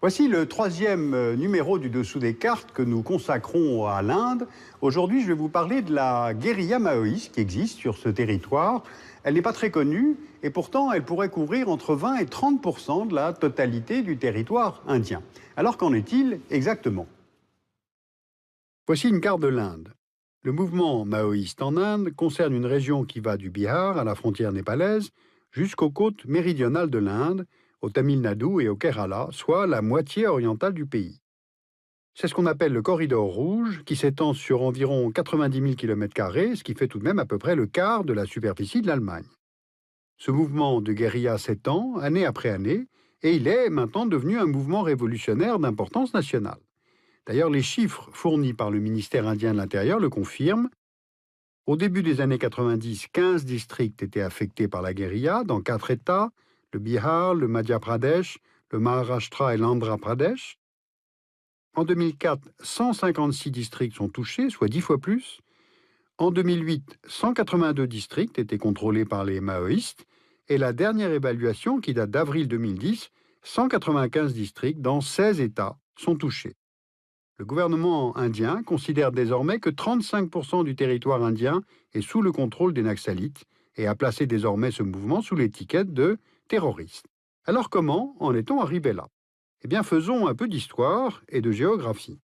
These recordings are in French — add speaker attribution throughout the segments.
Speaker 1: Voici le troisième numéro du Dessous des cartes que nous consacrons à l'Inde. Aujourd'hui, je vais vous parler de la guérilla maoïste qui existe sur ce territoire. Elle n'est pas très connue et pourtant elle pourrait couvrir entre 20 et 30% de la totalité du territoire indien. Alors qu'en est-il exactement? Voici une carte de l'Inde. Le mouvement maoïste en Inde concerne une région qui va du Bihar à la frontière népalaise jusqu'aux côtes méridionales de l'Inde, au Tamil Nadu et au Kerala, soit la moitié orientale du pays. C'est ce qu'on appelle le corridor rouge, qui s'étend sur environ 90 000 km², ce qui fait tout de même à peu près le quart de la superficie de l'Allemagne. Ce mouvement de guérilla s'étend année après année, et il est maintenant devenu un mouvement révolutionnaire d'importance nationale. D'ailleurs, les chiffres fournis par le ministère indien de l'Intérieur le confirment. Au début des années 90, 15 districts étaient affectés par la guérilla dans 4 États, le Bihar, le Madhya Pradesh, le Maharashtra et l'Andhra Pradesh. En 2004, 156 districts sont touchés, soit 10 fois plus. En 2008, 182 districts étaient contrôlés par les maoïstes. Et la dernière évaluation, qui date d'avril 2010, 195 districts dans 16 États sont touchés. Le gouvernement indien considère désormais que 35% du territoire indien est sous le contrôle des Naxalites et a placé désormais ce mouvement sous l'étiquette de terroriste. Alors comment en est-on arrivé là? Eh bien, faisons un peu d'histoire et de géographie.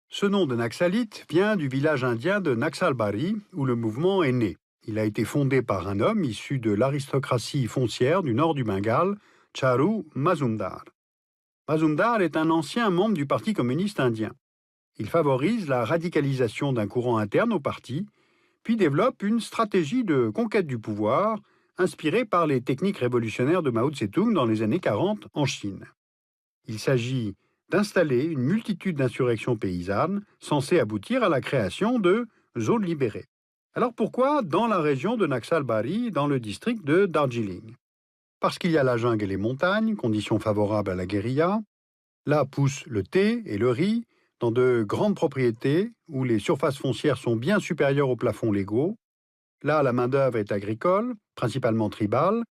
Speaker 1: Ce nom de Naxalite vient du village indien de Naxalbari, où le mouvement est né. Il a été fondé par un homme issu de l'aristocratie foncière du nord du Bengale, Charu Mazumdar. Mazumdar est un ancien membre du Parti communiste indien. Il favorise la radicalisation d'un courant interne au parti, puis développe une stratégie de conquête du pouvoir inspirée par les techniques révolutionnaires de Mao Tse-tung dans les années 40 en Chine. Il s'agit d'installer une multitude d'insurrections paysannes censées aboutir à la création de zones libérées. Alors pourquoi dans la région de Naxalbari, dans le district de Darjeeling? Parce qu'il y a la jungle et les montagnes, conditions favorables à la guérilla. Là poussent le thé et le riz, dans de grandes propriétés où les surfaces foncières sont bien supérieures aux plafonds légaux. Là, la main-d'œuvre est agricole, principalement tribale,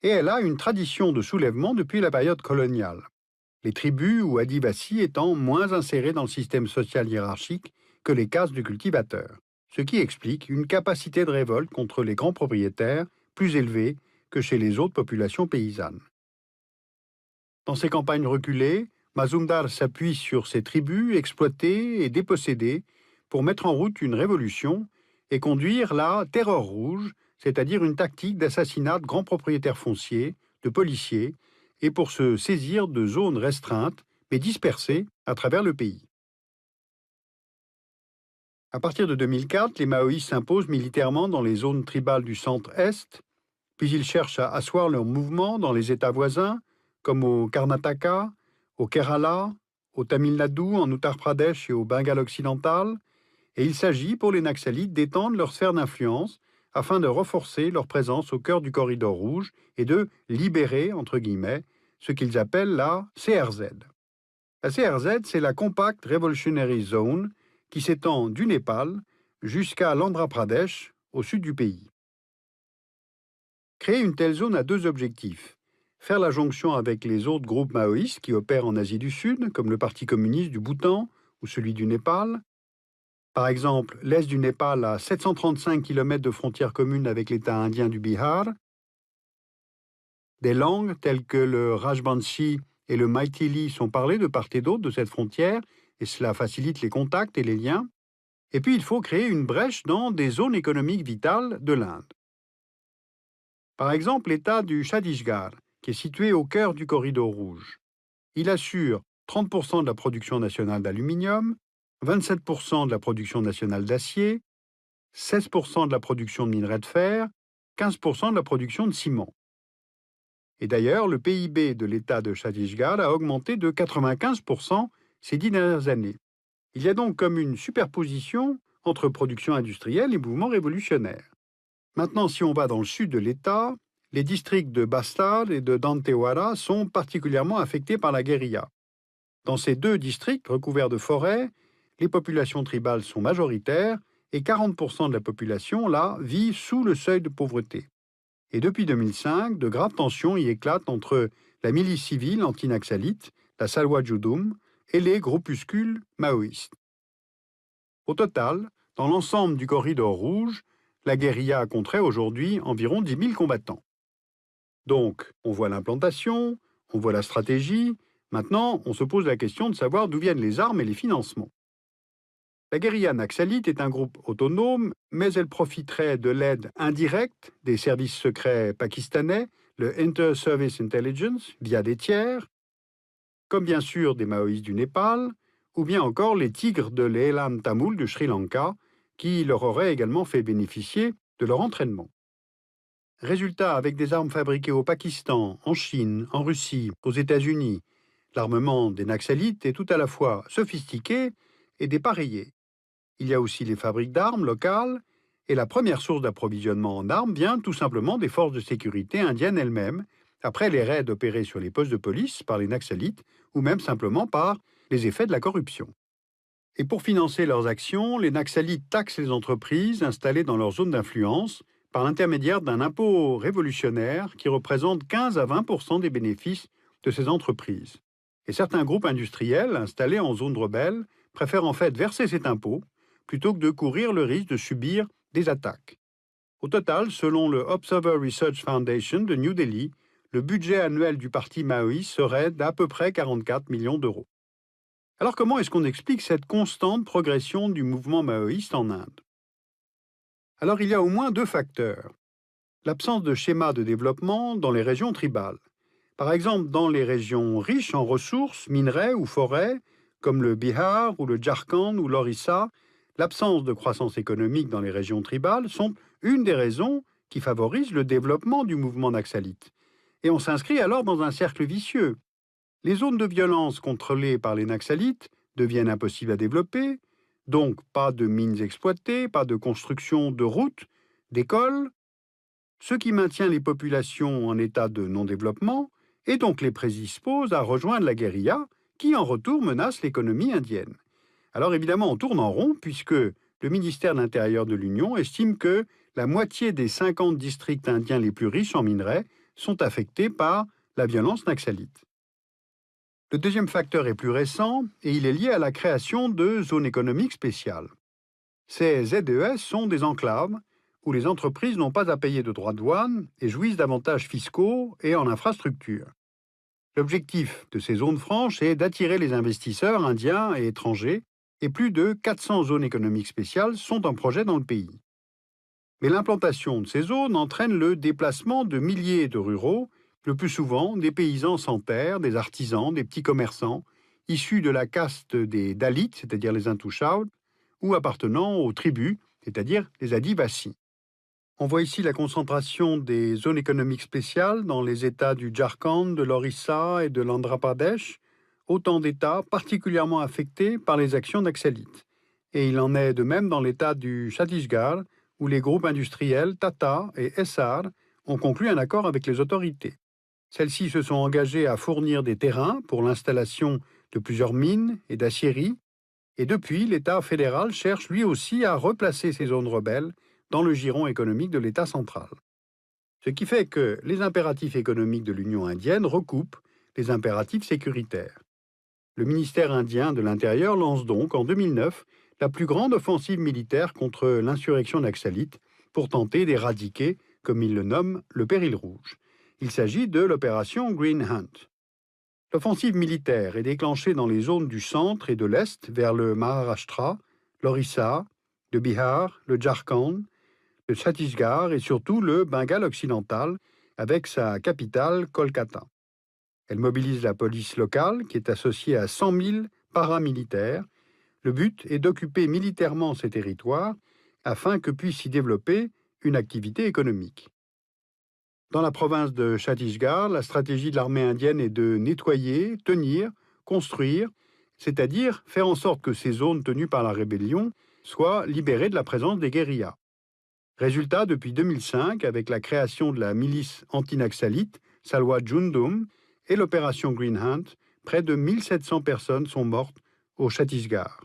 Speaker 1: et elle a une tradition de soulèvement depuis la période coloniale. Les tribus ou adivasi étant moins insérées dans le système social hiérarchique que les castes de cultivateurs, ce qui explique une capacité de révolte contre les grands propriétaires plus élevée que chez les autres populations paysannes. Dans ces campagnes reculées, Mazumdar s'appuie sur ces tribus exploitées et dépossédées pour mettre en route une révolution et conduire la terreur rouge, c'est-à-dire une tactique d'assassinat de grands propriétaires fonciers, de policiers, et pour se saisir de zones restreintes, mais dispersées à travers le pays. À partir de 2004, les maoïstes s'imposent militairement dans les zones tribales du centre-est, puis ils cherchent à asseoir leur mouvement dans les États voisins, comme au Karnataka, au Kerala, au Tamil Nadu, en Uttar Pradesh et au Bengale occidental, et il s'agit pour les Naxalites d'étendre leur sphère d'influence afin de renforcer leur présence au cœur du corridor rouge et de libérer, entre guillemets, ce qu'ils appellent la CRZ. La CRZ, c'est la Compact Revolutionary Zone, qui s'étend du Népal jusqu'à l'Andhra Pradesh, au sud du pays. Créer une telle zone a deux objectifs. Faire la jonction avec les autres groupes maoïstes qui opèrent en Asie du Sud, comme le Parti communiste du Bhoutan ou celui du Népal. Par exemple, l'est du Népal a 735 km de frontières communes avec l'État indien du Bihar. Des langues telles que le Rajbanshi et le Maithili sont parlées de part et d'autre de cette frontière, et cela facilite les contacts et les liens. Et puis, il faut créer une brèche dans des zones économiques vitales de l'Inde. Par exemple, l'État du Chhattisgarh, qui est situé au cœur du corridor rouge. Il assure 30% de la production nationale d'aluminium, 27% de la production nationale d'acier, 16% de la production de minerais de fer, 15% de la production de ciment. Et d'ailleurs, le PIB de l'État de Chhattisgarh a augmenté de 95% ces 10 dernières années. Il y a donc comme une superposition entre production industrielle et mouvement révolutionnaire. Maintenant, si on va dans le sud de l'État, les districts de Bastad et de Dantewada sont particulièrement affectés par la guérilla. Dans ces deux districts recouverts de forêts, les populations tribales sont majoritaires et 40% de la population, là, vit sous le seuil de pauvreté. Et depuis 2005, de graves tensions y éclatent entre la milice civile anti-naxalite, la Salwa Judum, et les groupuscules maoïstes. Au total, dans l'ensemble du corridor rouge, la guérilla compterait aujourd'hui environ 10 000 combattants. Donc, on voit l'implantation, on voit la stratégie. Maintenant, on se pose la question de savoir d'où viennent les armes et les financements. La guérilla naxalite est un groupe autonome, mais elle profiterait de l'aide indirecte des services secrets pakistanais, le Inter-Service Intelligence, via des tiers, comme bien sûr des maoïstes du Népal, ou bien encore les tigres de l'Elam Tamoul du Sri Lanka, qui leur auraient également fait bénéficier de leur entraînement. Résultat, avec des armes fabriquées au Pakistan, en Chine, en Russie, aux États-Unis, l'armement des naxalites est tout à la fois sophistiqué et dépareillé. Il y a aussi les fabriques d'armes locales, et la première source d'approvisionnement en armes vient tout simplement des forces de sécurité indiennes elles-mêmes, après les raids opérés sur les postes de police par les naxalites, ou même simplement par les effets de la corruption. Et pour financer leurs actions, les naxalites taxent les entreprises installées dans leur zone d'influence par l'intermédiaire d'un impôt révolutionnaire qui représente 15 à 20% des bénéfices de ces entreprises. Et certains groupes industriels installés en zone rebelle préfèrent en fait verser cet impôt plutôt que de courir le risque de subir des attaques. Au total, selon le Observer Research Foundation de New Delhi, le budget annuel du parti maoïste serait d'à peu près 44 millions d'euros. Alors comment est-ce qu'on explique cette constante progression du mouvement maoïste en Inde? Alors il y a au moins deux facteurs. L'absence de schéma de développement dans les régions tribales. Par exemple, dans les régions riches en ressources, minerais ou forêts, comme le Bihar ou le Jharkhand ou l'Orissa, l'absence de croissance économique dans les régions tribales sont une des raisons qui favorisent le développement du mouvement naxalite. Et on s'inscrit alors dans un cercle vicieux. Les zones de violence contrôlées par les naxalites deviennent impossibles à développer, donc pas de mines exploitées, pas de construction de routes, d'écoles, ce qui maintient les populations en état de non-développement et donc les prédispose à rejoindre la guérilla qui en retour menace l'économie indienne. Alors évidemment, on tourne en rond puisque le ministère de l'Intérieur de l'Union estime que la moitié des 50 districts indiens les plus riches en minerais sont affectés par la violence naxalite. Le deuxième facteur est plus récent et il est lié à la création de zones économiques spéciales. Ces ZES sont des enclaves où les entreprises n'ont pas à payer de droits de douane et jouissent d'avantages fiscaux et en infrastructure. L'objectif de ces zones franches est d'attirer les investisseurs indiens et étrangers et plus de 400 zones économiques spéciales sont en projet dans le pays. Mais l'implantation de ces zones entraîne le déplacement de milliers de ruraux, le plus souvent des paysans sans terre, des artisans, des petits commerçants, issus de la caste des Dalits, c'est-à-dire les intouchables, ou appartenant aux tribus, c'est-à-dire les Adivasi. On voit ici la concentration des zones économiques spéciales dans les États du Jharkhand, de l'Orissa et de l'Andhra Pradesh, autant d'États particulièrement affectés par les actions naxalites. Et il en est de même dans l'État du Chhattisgarh, où les groupes industriels Tata et Essar ont conclu un accord avec les autorités. Celles-ci se sont engagées à fournir des terrains pour l'installation de plusieurs mines et d'aciéries, et depuis, l'État fédéral cherche lui aussi à replacer ces zones rebelles dans le giron économique de l'État central. Ce qui fait que les impératifs économiques de l'Union indienne recoupent les impératifs sécuritaires. Le ministère indien de l'Intérieur lance donc en 2009 la plus grande offensive militaire contre l'insurrection naxalite pour tenter d'éradiquer, comme il le nomme, le péril rouge. Il s'agit de l'opération Green Hunt. L'offensive militaire est déclenchée dans les zones du centre et de l'est vers le Maharashtra, l'Orissa, le Bihar, le Jharkhand, le Chhattisgarh et surtout le Bengale occidental avec sa capitale Kolkata. Elle mobilise la police locale qui est associée à 100 000 paramilitaires. Le but est d'occuper militairement ces territoires afin que puisse s'y développer une activité économique. Dans la province de Chhattisgarh, la stratégie de l'armée indienne est de nettoyer, tenir, construire, c'est-à-dire faire en sorte que ces zones tenues par la rébellion soient libérées de la présence des guérillas. Résultat, depuis 2005, avec la création de la milice anti-naxalite, Salwa Judum, et l'opération Green Hunt, près de 1700 personnes sont mortes au Chhattisgarh.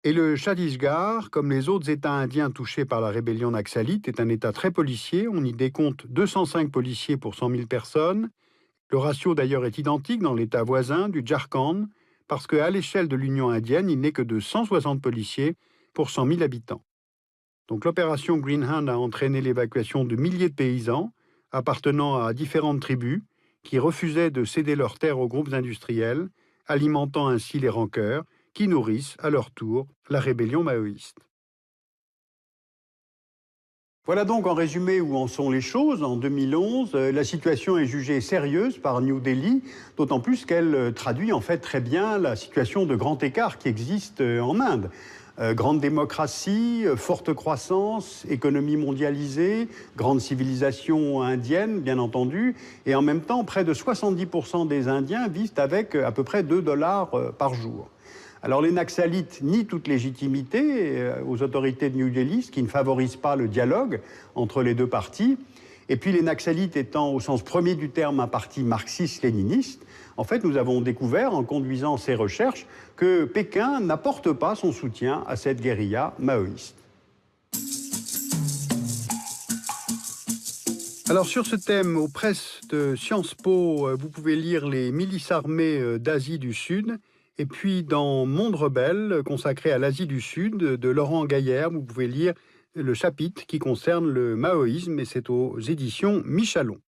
Speaker 1: Et le Chhattisgarh, comme les autres États indiens touchés par la rébellion naxalite, est un État très policier. On y décompte 205 policiers pour 100 000 personnes. Le ratio d'ailleurs est identique dans l'État voisin du Jharkhand, parce qu'à l'échelle de l'Union indienne, il n'est que de 160 policiers pour 100 000 habitants. Donc l'opération Green Hand a entraîné l'évacuation de milliers de paysans appartenant à différentes tribus qui refusaient de céder leurs terres aux groupes industriels, alimentant ainsi les rancœurs qui nourrissent à leur tour la rébellion maoïste. Voilà donc en résumé où en sont les choses. En 2011, la situation est jugée sérieuse par New Delhi, d'autant plus qu'elle traduit en fait très bien la situation de grand écart qui existe en Inde. Grande démocratie, forte croissance, économie mondialisée, grande civilisation indienne, bien entendu, et en même temps, près de 70% des Indiens vivent avec à peu près 2 dollars par jour. Alors les Naxalites nient toute légitimité aux autorités de New Delhi, ce qui ne favorise pas le dialogue entre les deux partis. Et puis les Naxalites étant au sens premier du terme un parti marxiste-léniniste, en fait nous avons découvert en conduisant ces recherches que Pékin n'apporte pas son soutien à cette guérilla maoïste. Alors sur ce thème, aux presses de Sciences Po, vous pouvez lire les milices armées d'Asie du Sud. Et puis dans Monde rebelle, consacré à l'Asie du Sud, de Laurent Gaillère, vous pouvez lire le chapitre qui concerne le maoïsme, et c'est aux éditions Michalon.